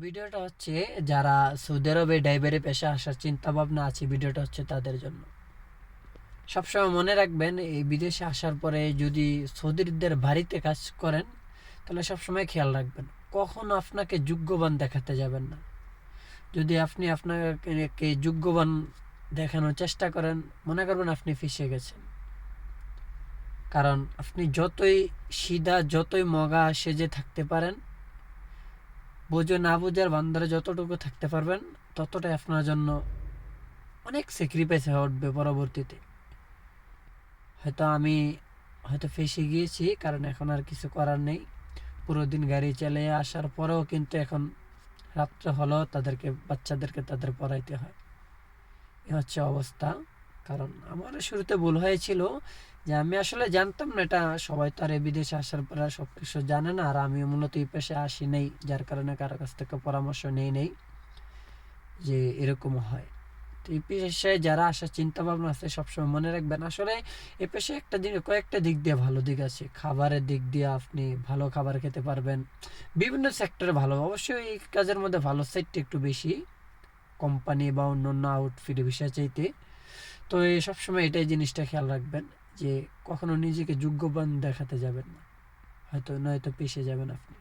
ভিডিওটা হচ্ছে যারা সৌদি আরবে ড্রাইভারি পেশা আসার চিন্তা ভাবনা আছে, ভিডিওটা হচ্ছে তাদের জন্য। সবসময় মনে রাখবেন, এই বিদেশে আসার পরে যদি সৌদিদের বাড়িতে কাজ করেন তাহলে সবসময় খেয়াল রাখবেন কখনো আপনাকে যোগ্যবান দেখাতে যাবেন না। যদি আপনি আপনাকে যোগ্যবান দেখানোর চেষ্টা করেন, মনে করবেন আপনি ফেঁসে গেছেন। কারণ আপনি যতই সিধা, যতই মগা সেজে থাকতে পারেন, বোঝো না বোঝার বান্দারে যতটুকু থাকতে পারবেন, ততটাই আপনার জন্য অনেক স্যাক্রিফাইস হয়ে উঠবে পরবর্তীতে। আমি হয়তো ফেঁসে গিয়েছি, কারণ এখন আর কিছু করার নেই। পুরো দিন গাড়ি চালিয়ে আসার পরেও কিন্তু এখন রাত্রে হলেও বাচ্চাদেরকে তাদের পড়াইতে হয়। এ হচ্ছে অবস্থা। কারণ আমার শুরুতে ভুল হয়েছিল যে আমি আসলে জানতাম না, এটা সবাই তো আর এই বিদেশে আসার পরে সব কিছু জানে না। আর আমি মূলত এই পেশায় আসি নেই, যার কারণে কারো কাছ থেকে পরামর্শ নেই যে এরকম হয়। তো এই পেশায় যারা আসার চিন্তা ভাবনা আছে, সবসময় মনে রাখবেন আসলে এই পেশায় কয়েকটা দিক দিয়ে ভালো দিক আছে। খাবারের দিক দিয়ে আপনি ভালো খাবার খেতে পারবেন, বিভিন্ন সেক্টরে ভালো। অবশ্যই এই কাজের মধ্যে ভালো সাইডটা একটু বেশি, কোম্পানি বা অন্য আউটফিট বিষয় চাইতে। তো এই সবসময় এটাই জিনিসটা খেয়াল রাখবেন যে কখনো নিজেকে যোগ্যবান দেখাতে যাবেন না, নয়তো পেশে যাবেন আপনি।